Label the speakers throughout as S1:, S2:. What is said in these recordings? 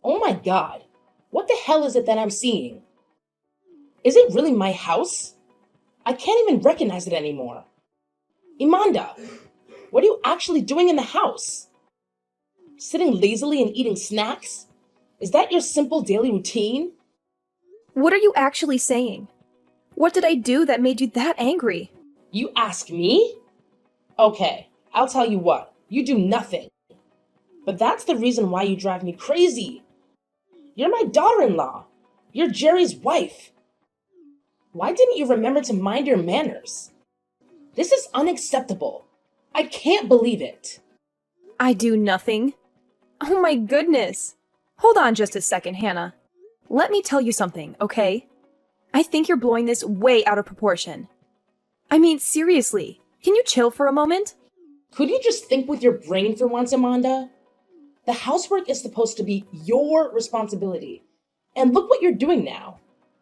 S1: Oh my god, what the hell is it that I'm seeing? Is it really my house? I can't even recognize it anymore. Imanda, what are you actually doing in the house? Sitting lazily and eating snacks? Is that your simple daily routine?
S2: What are you actually saying? What did I do that made you that angry?
S1: You ask me? Okay, I'll tell you what, you do nothing. But that's the reason why you drive me crazy. You're my daughter-in-law. You're Jerry's wife. Why didn't you remember to mind your manners? This is unacceptable. I can't believe it.
S2: I do nothing. Oh my goodness. Hold on just a second, Hannah. Let me tell you something, okay? I think you're blowing this way out of proportion. I mean, seriously, can you chill for a moment?
S1: Could you just think with your brain for once, Amanda? The housework is supposed to be your responsibility. And look what you're doing now.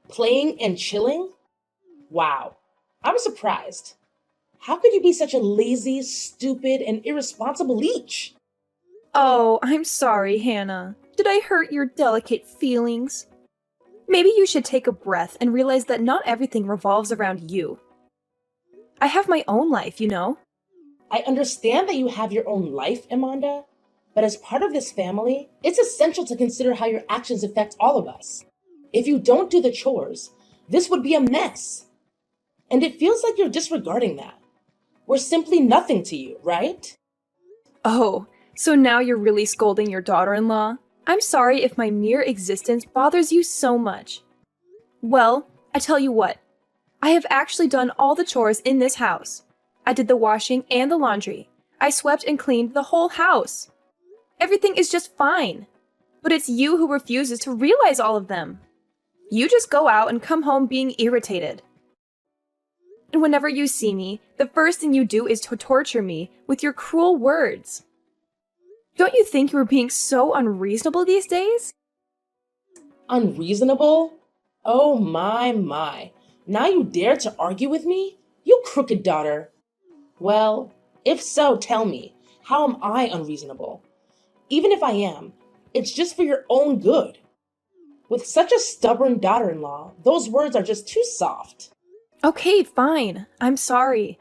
S1: Playing and chilling? Wow, I'm surprised. How could you be such a lazy, stupid, and irresponsible leech?
S2: Oh, I'm sorry, Hannah. Did I hurt your delicate feelings? Maybe you should take a breath and realize that not everything revolves around you. I have my own life, you know?
S1: I understand that you have your own life, Amanda, but as part of this family, it's essential to consider how your actions affect all of us. If you don't do the chores, this would be a mess. And it feels like you're disregarding that. We're simply nothing to you, right?
S2: Oh, so now you're really scolding your daughter-in-law? I'm sorry if my mere existence bothers you so much. Well, I tell you what. I have actually done all the chores in this house. I did the washing and the laundry. I swept and cleaned the whole house. Everything is just fine. But it's you who refuses to realize all of them. You just go out and come home being irritated. And whenever you see me, the first thing you do is to torture me with your cruel words. Don't you think you are being so unreasonable these days?
S1: Unreasonable? Oh my, my. Now you dare to argue with me? You crooked daughter. Well, if so, tell me, how am I unreasonable? Even if I am, it's just for your own good. With such a stubborn daughter-in-law, those words are just too soft.
S2: Okay, fine. I'm sorry.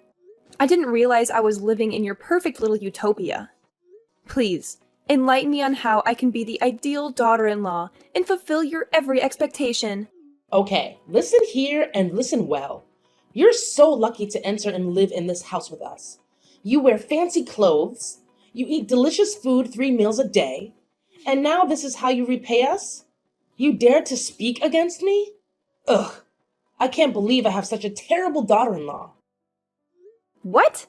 S2: I didn't realize I was living in your perfect little utopia. Please, enlighten me on how I can be the ideal daughter-in-law and fulfill your every expectation.
S1: Okay, listen here and listen well. You're so lucky to enter and live in this house with us. You wear fancy clothes, you eat delicious food 3 meals a day, and now this is how you repay us? You dare to speak against me? Ugh, I can't believe I have such a terrible daughter-in-law.
S2: What?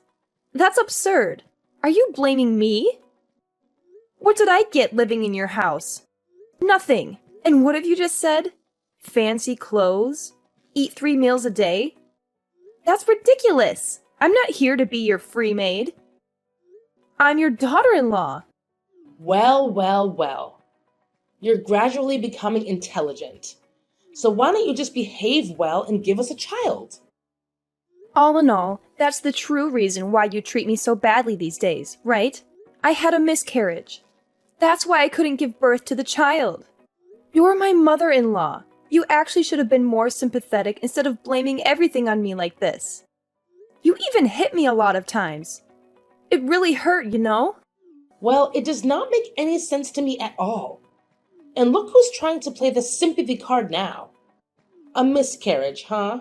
S2: That's absurd. Are you blaming me? What did I get living in your house? Nothing. And what have you just said? Fancy clothes? Eat 3 meals a day? That's ridiculous. I'm not here to be your free maid. I'm your daughter-in-law.
S1: Well, well, well. You're gradually becoming intelligent. So why don't you just behave well and give us a child?
S2: All in all, that's the true reason why you treat me so badly these days, right? I had a miscarriage. That's why I couldn't give birth to the child. You're my mother-in-law. You actually should have been more sympathetic instead of blaming everything on me like this. You even hit me a lot of times. It really hurt, you know?
S1: Well, it does not make any sense to me at all. And look who's trying to play the sympathy card now. A miscarriage, huh?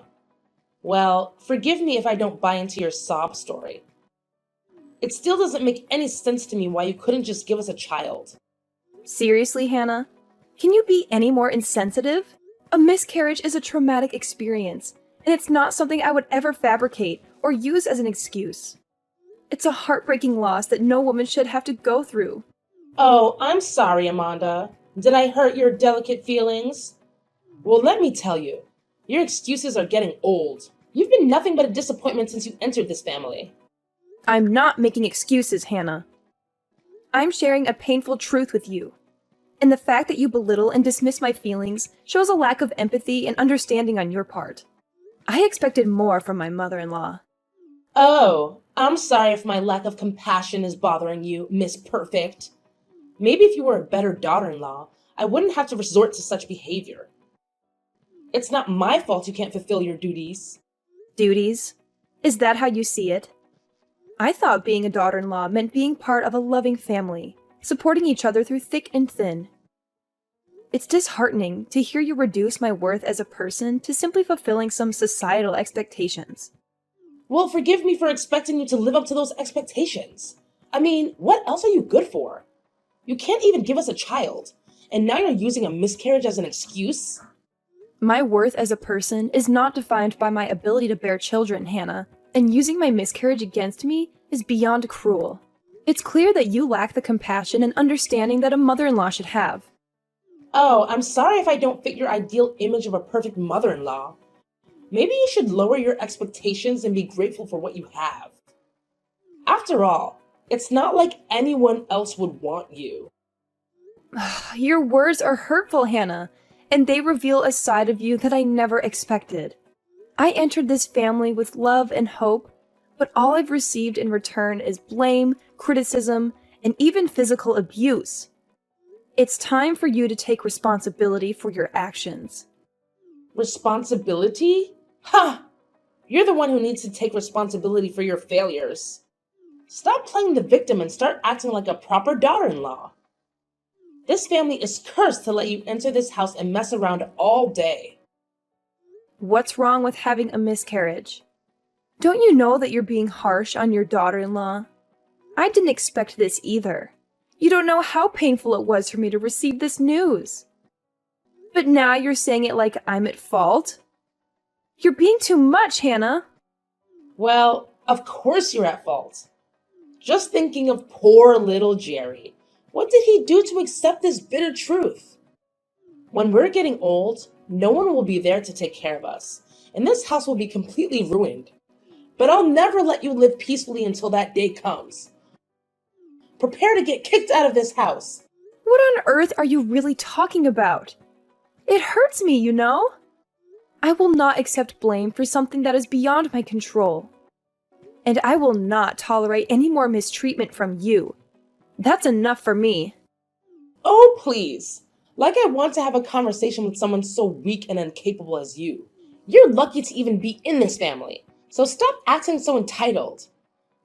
S1: Well, forgive me if I don't buy into your sob story. It still doesn't make any sense to me why you couldn't just give us a child.
S2: Seriously, Hannah? Can you be any more insensitive? A miscarriage is a traumatic experience, and it's not something I would ever fabricate or use as an excuse. It's a heartbreaking loss that no woman should have to go through.
S1: Oh, I'm sorry, Amanda. Did I hurt your delicate feelings? Well, let me tell you, your excuses are getting old. You've been nothing but a disappointment since you entered this family.
S2: I'm not making excuses, Hannah. I'm sharing a painful truth with you. And the fact that you belittle and dismiss my feelings shows a lack of empathy and understanding on your part. I expected more from my mother-in-law.
S1: Oh, I'm sorry if my lack of compassion is bothering you, Miss Perfect. Maybe if you were a better daughter-in-law, I wouldn't have to resort to such behavior. It's not my fault you can't fulfill your duties.
S2: Duties? Is that how you see it? I thought being a daughter-in-law meant being part of a loving family, supporting each other through thick and thin. It's disheartening to hear you reduce my worth as a person to simply fulfilling some societal expectations.
S1: Well, forgive me for expecting you to live up to those expectations. I mean, what else are you good for? You can't even give us a child, and now you're using a miscarriage as an excuse?
S2: My worth as a person is not defined by my ability to bear children, Hannah, and using my miscarriage against me is beyond cruel. It's clear that you lack the compassion and understanding that a mother-in-law should have.
S1: Oh, I'm sorry if I don't fit your ideal image of a perfect mother-in-law. Maybe you should lower your expectations and be grateful for what you have. After all, it's not like anyone else would want you.
S2: Your words are hurtful, Hannah, and they reveal a side of you that I never expected. I entered this family with love and hope, but all I've received in return is blame, criticism, and even physical abuse. It's time for you to take responsibility for your actions.
S1: Responsibility? Ha! You're the one who needs to take responsibility for your failures. Stop playing the victim and start acting like a proper daughter-in-law. This family is cursed to let you enter this house and mess around all day.
S2: What's wrong with having a miscarriage? Don't you know that you're being harsh on your daughter-in-law? I didn't expect this either. You don't know how painful it was for me to receive this news. But now you're saying it like I'm at fault? You're being too much, Hannah.
S1: Well, of course you're at fault. Just thinking of poor little Jerry. What did he do to accept this bitter truth? When we're getting old, no one will be there to take care of us, and this house will be completely ruined. But I'll never let you live peacefully until that day comes. Prepare to get kicked out of this house.
S2: What on earth are you really talking about? It hurts me, you know? I will not accept blame for something that is beyond my control. And I will not tolerate any more mistreatment from you. That's enough for me.
S1: Oh, please. Like I want to have a conversation with someone so weak and incapable as you. You're lucky to even be in this family, so stop acting so entitled.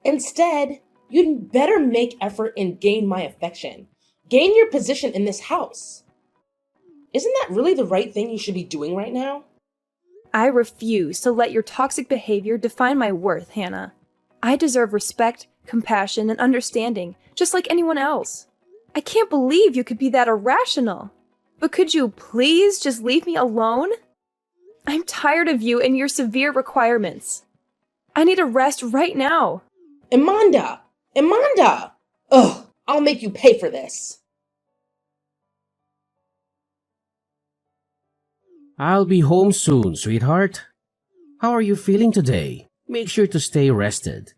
S1: Instead, you'd better make effort and gain my affection. Gain your position in this house. Isn't that really the right thing you should be doing right now?
S2: I refuse to let your toxic behavior define my worth, Hannah. I deserve respect, compassion, and understanding, just like anyone else. I can't believe you could be that irrational. But could you please just leave me alone? I'm tired of you and your severe requirements. I need a rest right now.
S1: Amanda! Amanda! Ugh, I'll make you pay for this.
S3: I'll be home soon, sweetheart. How are you feeling today? Make sure to stay rested.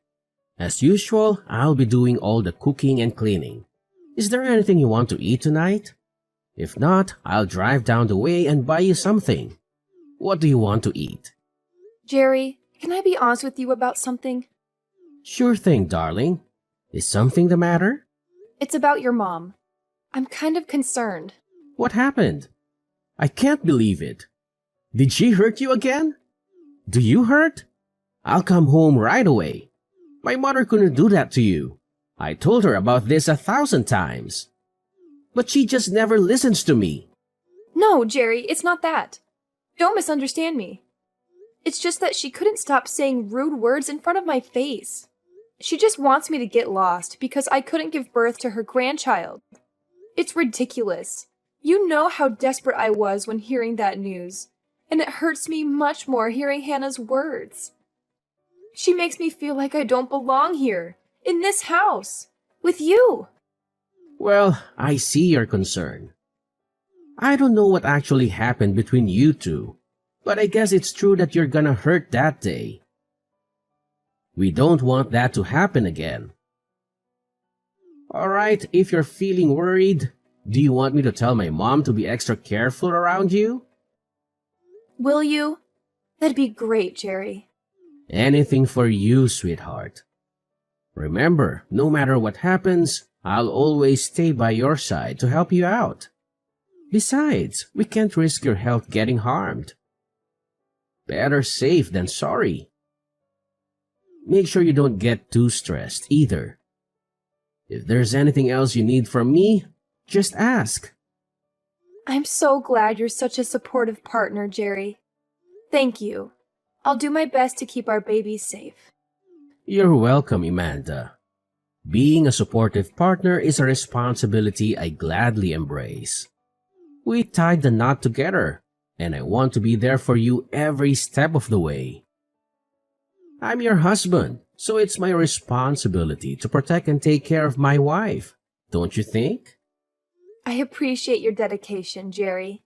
S3: As usual, I'll be doing all the cooking and cleaning. Is there anything you want to eat tonight? If not, I'll drive down the way and buy you something. What do you want to eat?
S2: Jerry, can I be honest with you about something?
S3: Sure thing, darling. Is something the matter?
S2: It's about your mom. I'm kind of concerned.
S3: What happened? I can't believe it. Did she hurt you again? Do you hurt? I'll come home right away. My mother couldn't do that to you. I told her about this 1,000 times. But she just never listens to me.
S2: No, Jerry, it's not that. Don't misunderstand me. It's just that she couldn't stop saying rude words in front of my face. She just wants me to get lost because I couldn't give birth to her grandchild. It's ridiculous. You know how desperate I was when hearing that news, and it hurts me much more hearing Hannah's words. She makes me feel like I don't belong here, in this house, with you.
S3: Well, I see your concern. I don't know what actually happened between you two, but I guess it's true that you're gonna hurt that day. We don't want that to happen again. Alright, if you're feeling worried, do you want me to tell my mom to be extra careful around you?
S2: Will you? That'd be great, Jerry.
S3: Anything for you, sweetheart. Remember, no matter what happens, I'll always stay by your side to help you out. Besides, we can't risk your health getting harmed. Better safe than sorry. Make sure you don't get too stressed either. If there's anything else you need from me, just ask.
S2: I'm so glad you're such a supportive partner, Jerry. Thank you. I'll do my best to keep our baby safe.
S3: You're welcome, Amanda. Being a supportive partner is a responsibility I gladly embrace. We tied the knot together, and I want to be there for you every step of the way. I'm your husband, so it's my responsibility to protect and take care of my wife, don't you think?
S2: I appreciate your dedication, Jerry.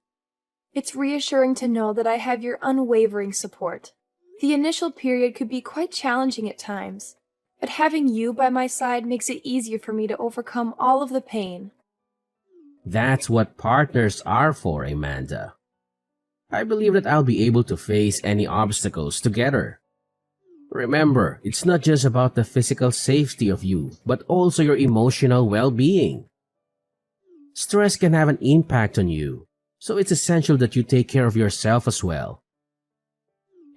S2: It's reassuring to know that I have your unwavering support. The initial period could be quite challenging at times, but having you by my side makes it easier for me to overcome all of the pain.
S3: That's what partners are for, Amanda. I believe that I'll be able to face any obstacles together. Remember, it's not just about the physical safety of you, but also your emotional well-being. Stress can have an impact on you, so it's essential that you take care of yourself as well.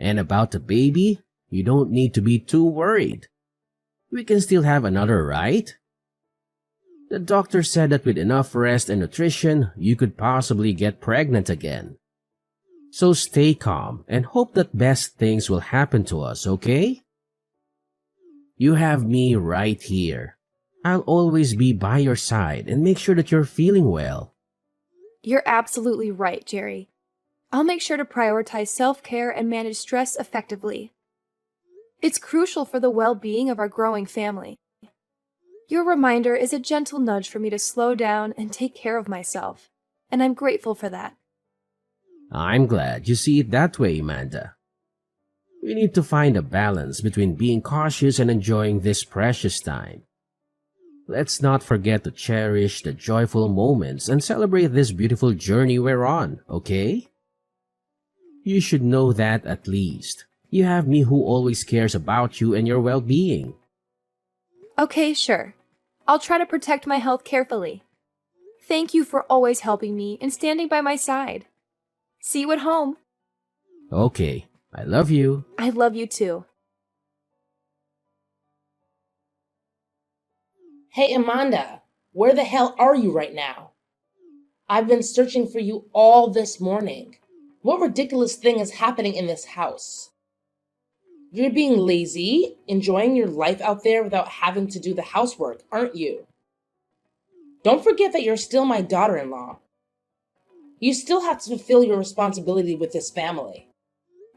S3: And about the baby, you don't need to be too worried. We can still have another, right? The doctor said that with enough rest and nutrition, you could possibly get pregnant again. So stay calm and hope that best things will happen to us, okay? You have me right here. I'll always be by your side and make sure that you're feeling well.
S2: You're absolutely right, Jerry. I'll make sure to prioritize self-care and manage stress effectively. It's crucial for the well-being of our growing family. Your reminder is a gentle nudge for me to slow down and take care of myself, and I'm grateful for that.
S3: I'm glad you see it that way, Amanda. We need to find a balance between being cautious and enjoying this precious time. Let's not forget to cherish the joyful moments and celebrate this beautiful journey we're on, okay? You should know that at least. You have me who always cares about you and your well-being.
S2: Okay, sure. I'll try to protect my health carefully. Thank you for always helping me and standing by my side. See you at home.
S3: Okay, I love you.
S2: I love you too.
S1: Hey, Amanda, where the hell are you right now? I've been searching for you all this morning. What ridiculous thing is happening in this house? You're being lazy, enjoying your life out there without having to do the housework, aren't you? Don't forget that you're still my daughter-in-law. You still have to fulfill your responsibility with this family.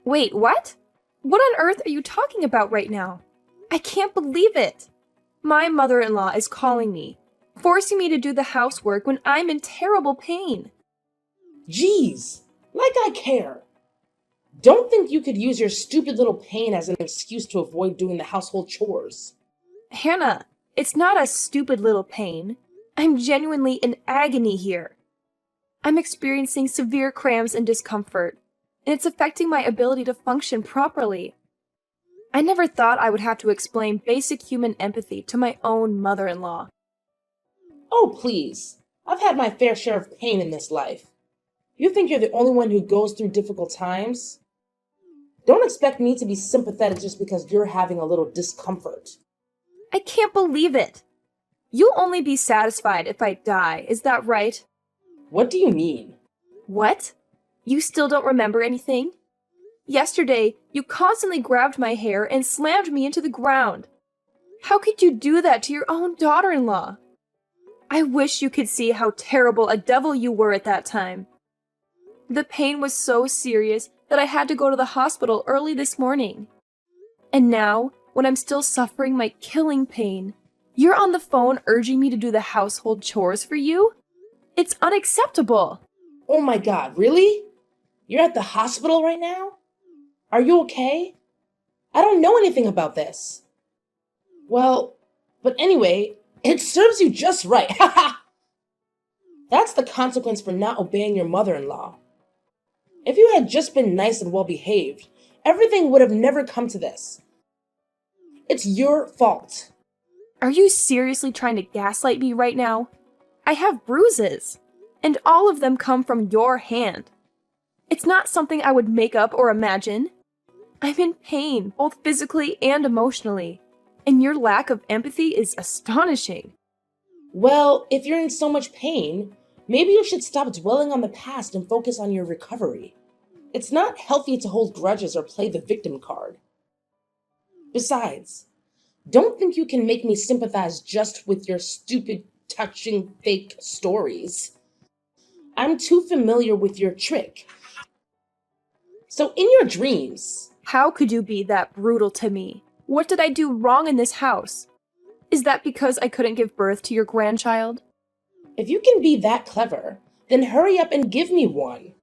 S2: Wait, what? What on earth are you talking about right now? I can't believe it. My mother-in-law is calling me, forcing me to do the housework when I'm in terrible pain.
S1: Jeez, like I care. Don't think you could use your stupid little pain as an excuse to avoid doing the household chores.
S2: Hannah, it's not a stupid little pain. I'm genuinely in agony here. I'm experiencing severe cramps and discomfort, and it's affecting my ability to function properly. I never thought I would have to explain basic human empathy to my own mother-in-law.
S1: Oh, please. I've had my fair share of pain in this life. You think you're the only one who goes through difficult times? Don't expect me to be sympathetic just because you're having a little discomfort.
S2: I can't believe it. You'll only be satisfied if I die, is that right?
S1: What do you mean?
S2: What? You still don't remember anything? Yesterday, you constantly grabbed my hair and slammed me into the ground. How could you do that to your own daughter-in-law? I wish you could see how terrible a devil you were at that time. The pain was so serious that I had to go to the hospital early this morning. And now, when I'm still suffering my killing pain, you're on the phone urging me to do the household chores for you? It's unacceptable.
S1: Oh my God, really? You're at the hospital right now? Are you okay? I don't know anything about this. Well, but anyway, it serves you just right. That's the consequence for not obeying your mother-in-law. If you had just been nice and well-behaved, everything would have never come to this. It's your fault.
S2: Are you seriously trying to gaslight me right now? I have bruises. and all of them come from your hand. It's not something I would make up or imagine. I'm in pain, both physically and emotionally, and your lack of empathy is astonishing.
S1: Well, if you're in so much pain, maybe you should stop dwelling on the past and focus on your recovery. It's not healthy to hold grudges or play the victim card. Besides, don't think you can make me sympathize just with your stupid, touching, fake stories. I'm too familiar with your trick. So in your dreams,
S2: How could you be that brutal to me? What did I do wrong in this house? Is that because I couldn't give birth to your grandchild?
S1: if you can be that clever, then hurry up and give me one.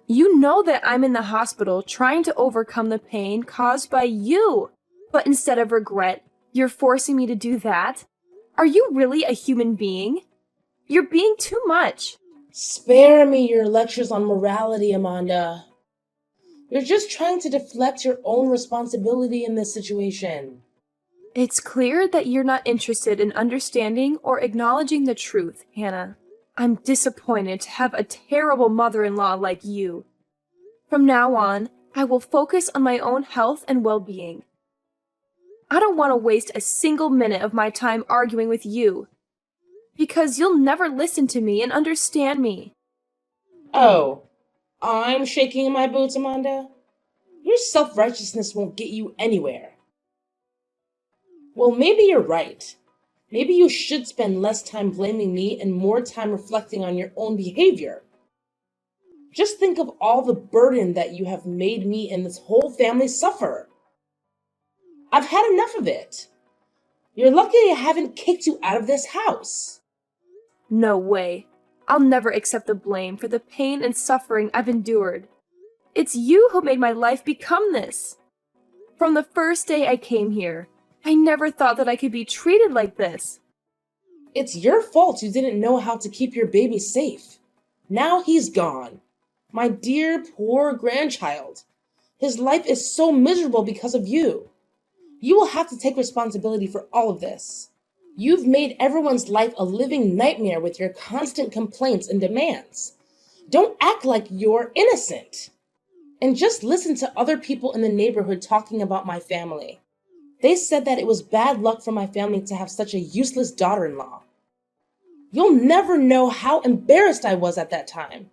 S2: You know that I'm in the hospital trying to overcome the pain caused by you. But instead of regret, you're forcing me to do that? Are you really a human being? You're being too much.
S1: Spare me your lectures on morality, Amanda. You're just trying to deflect your own responsibility in this situation.
S2: It's clear that you're not interested in understanding or acknowledging the truth, Hannah. I'm disappointed to have a terrible mother-in-law like you. From now on, I will focus on my own health and well-being. I don't want to waste a single minute of my time arguing with you, because you'll never listen to me and understand me.
S1: Oh, I'm shaking in my boots, Amanda? Your self-righteousness won't get you anywhere. Well, maybe you're right. Maybe you should spend less time blaming me and more time reflecting on your own behavior. Just think of all the burden that you have made me and this whole family suffer. I've had enough of it. You're lucky I haven't kicked you out of this house.
S2: No way. I'll never accept the blame for the pain and suffering I've endured. It's you who made my life become this. From the first day I came here, I never thought that I could be treated like this.
S1: It's your fault you didn't know how to keep your baby safe. Now he's gone. My dear, poor grandchild. His life is so miserable because of you. You will have to take responsibility for all of this. You've made everyone's life a living nightmare with your constant complaints and demands. Don't act like you're innocent. And just listen to other people in the neighborhood talking about my family. They said that it was bad luck for my family to have such a useless daughter-in-law. You'll never know how embarrassed I was at that time.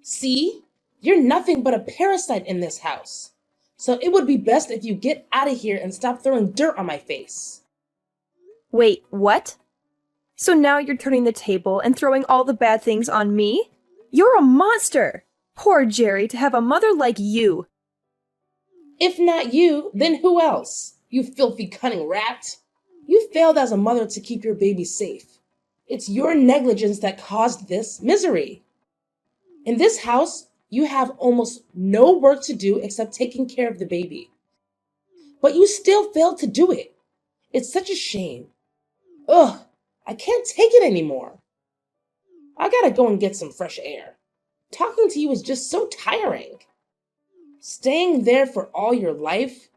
S1: See, you're nothing but a parasite in this house. So it would be best if you get out of here and stop throwing dirt on my face.
S2: Wait, what? So now you're turning the table and throwing all the bad things on me? You're a monster! Poor Jerry to have a mother like you.
S1: If not you, then who else? You filthy, cunning rat. You failed as a mother to keep your baby safe. It's your negligence that caused this misery. In this house, you have almost no work to do except taking care of the baby. But you still failed to do it. It's such a shame. Ugh, I can't take it anymore. I gotta go and get some fresh air. Talking to you is just so tiring. Staying there for all your life,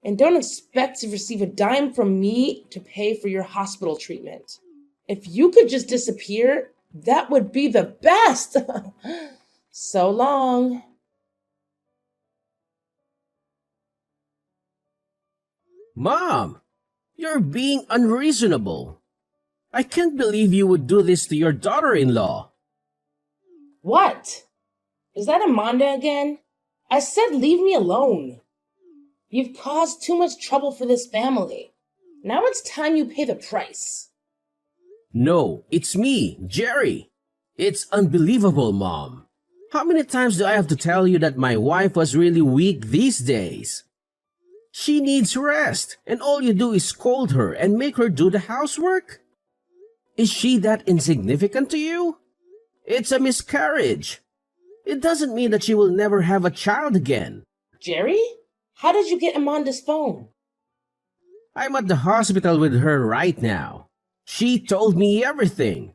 S1: and don't expect to receive a dime from me to pay for your hospital treatment. If you could just disappear, that would be the best. So long.
S3: Mom, you're being unreasonable. I can't believe you would do this to your daughter-in-law.
S1: What? Is that Amanda again? I said leave me alone. You've caused too much trouble for this family. Now it's time you pay the price.
S3: No, it's me, Jerry. It's unbelievable, Mom. How many times do I have to tell you that my wife was really weak these days? She needs rest, and all you do is scold her and make her do the housework? Is she that insignificant to you? It's a miscarriage. It doesn't mean that she will never have a child again.
S1: Jerry? How did you get Amanda's phone?
S3: I'm at the hospital with her right now. She told me everything.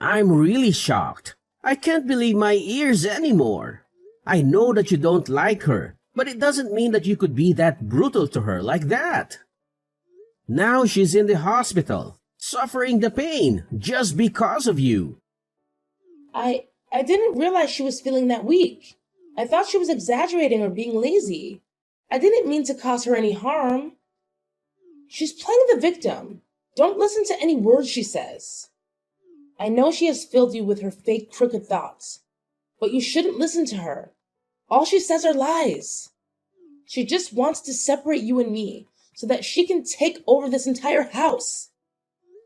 S3: I'm really shocked. I can't believe my ears anymore. I know that you don't like her, but it doesn't mean that you could be that brutal to her like that. Now she's in the hospital, suffering the pain just because of you.
S1: I didn't realize she was feeling that weak. I thought she was exaggerating or being lazy. I didn't mean to cause her any harm. She's playing the victim. Don't listen to any words she says. I know she has filled you with her fake, crooked thoughts, but you shouldn't listen to her. All she says are lies. She just wants to separate you and me so that she can take over this entire house.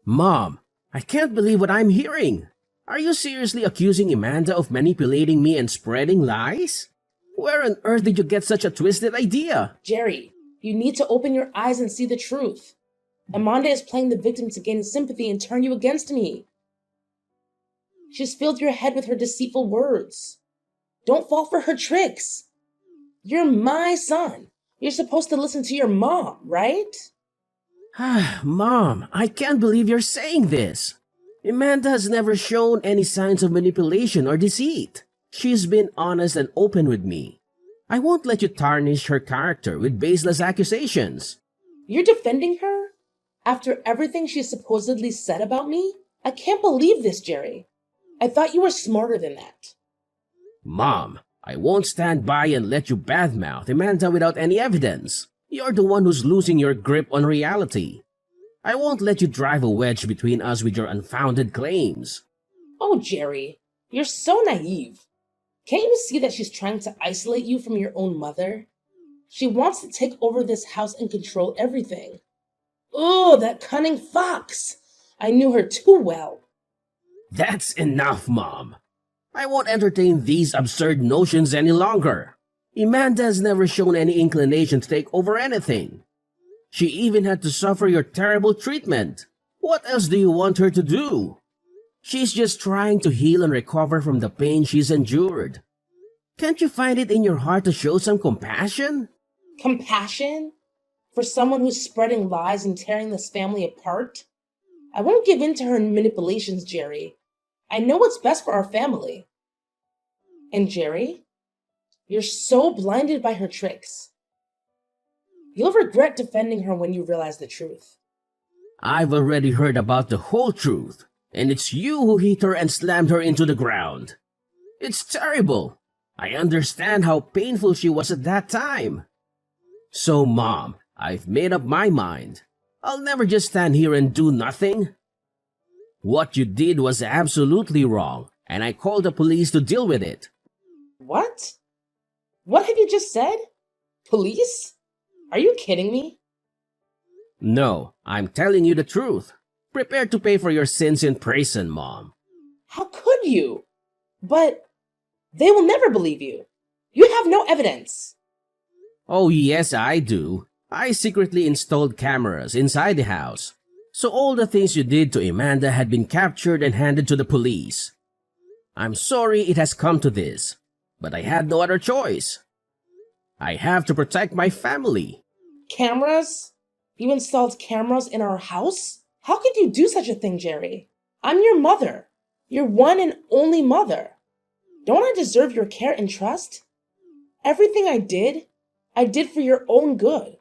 S3: Mom, I can't believe what I'm hearing. Are you seriously accusing Amanda of manipulating me and spreading lies? Where on earth did you get such a twisted idea?
S1: Jerry, you need to open your eyes and see the truth. Amanda is playing the victim to gain sympathy and turn you against me. She's filled your head with her deceitful words. Don't fall for her tricks. You're my son. You're supposed to listen to your mom, right?
S3: Mom, I can't believe you're saying this. Amanda has never shown any signs of manipulation or deceit. She's been honest and open with me. I won't let you tarnish her character with baseless accusations.
S1: You're defending her? After everything she supposedly said about me? I can't believe this, Jerry. I thought you were smarter than that.
S3: Mom, I won't stand by and let you badmouth Amanda without any evidence. You're the one who's losing your grip on reality. I won't let you drive a wedge between us with your unfounded claims.
S1: Oh, Jerry, you're so naive. Can't you see that she's trying to isolate you from your own mother? She wants to take over this house and control everything. Oh, that cunning fox! I knew her too well.
S3: That's enough, Mom. I won't entertain these absurd notions any longer. Amanda has never shown any inclination to take over anything. She even had to suffer your terrible treatment. What else do you want her to do? She's just trying to heal and recover from the pain she's endured. Can't you find it in your heart to show some compassion?
S1: Compassion? For someone who's spreading lies and tearing this family apart? I won't give in to her manipulations, Jerry. I know what's best for our family. And Jerry, you're so blinded by her tricks. You'll regret defending her when you realize the truth.
S3: I've already heard about the whole truth, and it's you who hit her and slammed her into the ground. It's terrible. I understand how painful she was at that time. So, Mom, I've made up my mind. I'll never just stand here and do nothing. What you did was absolutely wrong, and I called the police to deal with it.
S1: What? What have you just said? Police? Are you kidding me?
S3: No, I'm telling you the truth. Prepare to pay for your sins in prison, Mom.
S1: How could you? But they will never believe you. You have no evidence.
S3: Oh yes, I do. I secretly installed cameras inside the house. So all the things you did to Amanda had been captured and handed to the police. I'm sorry it has come to this, but I had no other choice. I have to protect my family.
S1: Cameras? You installed cameras in our house? How could you do such a thing, Jerry? I'm your mother. Your one and only mother. Don't I deserve your care and trust? Everything I did for your own good.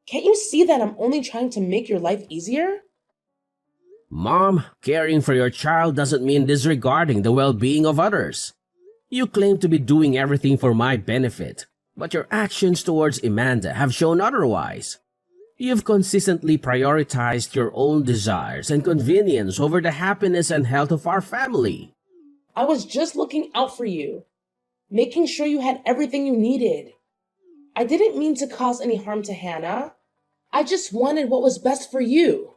S1: Can't you see that I'm only trying to make your life easier?
S3: Mom, caring for your child doesn't mean disregarding the well-being of others. You claim to be doing everything for my benefit, but your actions towards Amanda have shown otherwise. You've consistently prioritized your own desires and convenience over the happiness and health of our family.
S1: I was just looking out for you, making sure you had everything you needed. I didn't mean to cause any harm to Hannah. I just wanted what was best for you.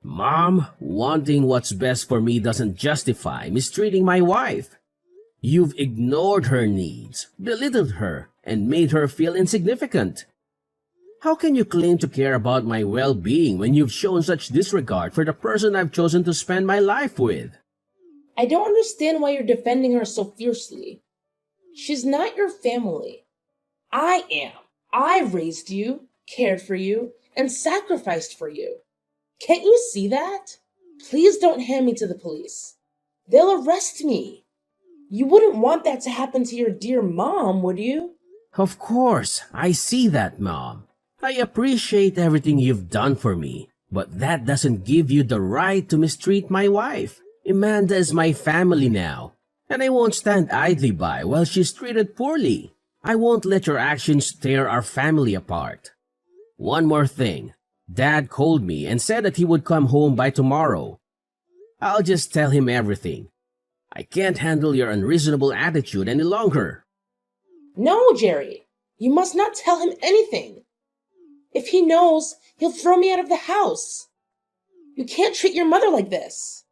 S3: Mom, wanting what's best for me doesn't justify mistreating my wife. You've ignored her needs, belittled her, and made her feel insignificant. How can you claim to care about my well-being when you've shown such disregard for the person I've chosen to spend my life with?
S1: I don't understand why you're defending her so fiercely. She's not your family. I am. I raised you, cared for you, and sacrificed for you. Can't you see that? Please don't hand me to the police. They'll arrest me. You wouldn't want that to happen to your dear mom, would you?
S3: Of course, I see that, Mom. I appreciate everything you've done for me, but that doesn't give you the right to mistreat my wife. Amanda is my family now, and I won't stand idly by while she's treated poorly. I won't let your actions tear our family apart. One more thing. Dad called me and said that he would come home by tomorrow. I'll just tell him everything. I can't handle your unreasonable attitude any longer.
S1: No, Jerry. You must not tell him anything. If he knows, he'll throw me out of the house. You can't treat your mother like this.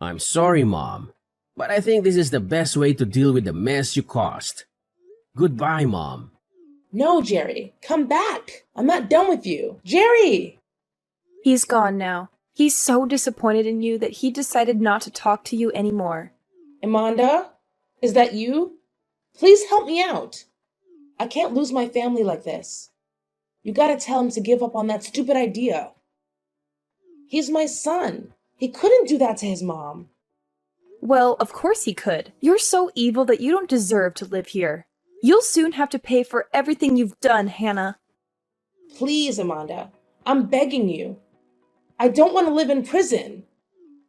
S3: I'm sorry, Mom, but I think this is the best way to deal with the mess you caused. Goodbye, Mom.
S1: No, Jerry. Come back. I'm not done with you. Jerry!
S2: He's gone now. He's so disappointed in you that he decided not to talk to you anymore.
S1: Amanda? Is that you? Please help me out. I can't lose my family like this. You gotta tell him to give up on that stupid idea. He's my son. He couldn't do that to his mom.
S2: Well, of course he could. You're so evil that you don't deserve to live here. You'll soon have to pay for everything you've done, Hannah.
S1: Please, Amanda. I'm begging you. I don't want to live in prison.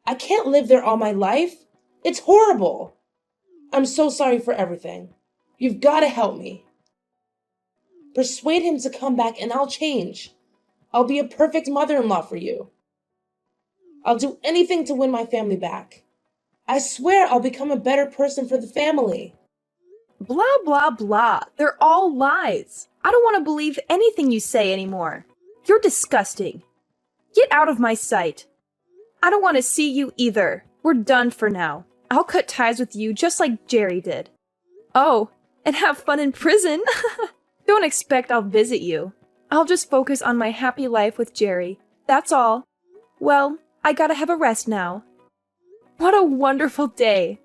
S1: I can't live there all my life. It's horrible. I'm so sorry for everything. You've got to help me. Persuade him to come back and I'll change. I'll be a perfect mother-in-law for you. I'll do anything to win my family back. I swear I'll become a better person for the family.
S2: Blah, blah, blah. They're all lies. I don't want to believe anything you say anymore. You're disgusting. Get out of my sight. I don't want to see you either. We're done for now. I'll cut ties with you just like Jerry did. Oh, and have fun in prison. Don't expect I'll visit you. I'll just focus on my happy life with Jerry. That's all. Well, I gotta have a rest now. What a wonderful day.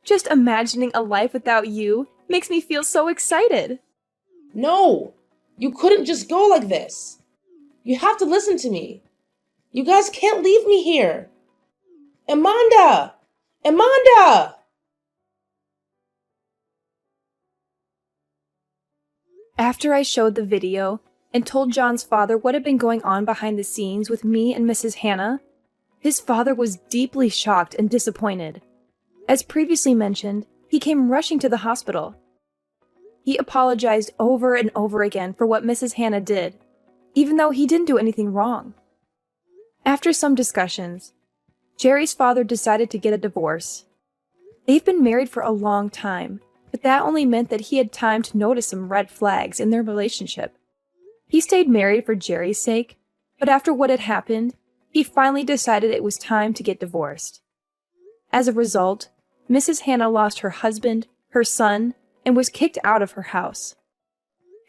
S2: Just imagining a life without you makes me feel so excited.
S1: No, you couldn't just go like this. You have to listen to me. You guys can't leave me here. Amanda! Amanda!
S2: After I showed the video and told John's father what had been going on behind the scenes with me and Mrs. Hannah, his father was deeply shocked and disappointed. As previously mentioned, he came rushing to the hospital. He apologized over and over again for what Mrs. Hannah did, even though he didn't do anything wrong. After some discussions, Jerry's father decided to get a divorce. They've been married for a long time, but that only meant that he had time to notice some red flags in their relationship. He stayed married for Jerry's sake, but after what had happened, he finally decided it was time to get divorced. As a result, Mrs. Hannah lost her husband, her son, and was kicked out of her house.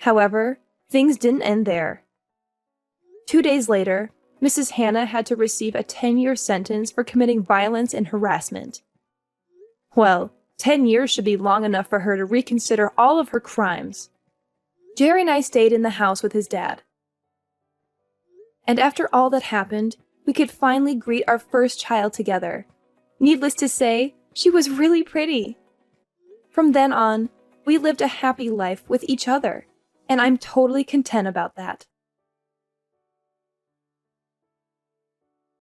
S2: However, things didn't end there. 2 days later, Mrs. Hannah had to receive a 10-year sentence for committing violence and harassment. Well, 10 years should be long enough for her to reconsider all of her crimes. Jerry and I stayed in the house with his dad. And after all that happened, we could finally greet our first child together. Needless to say, she was really pretty. From then on, we lived a happy life with each other, and I'm totally content about that.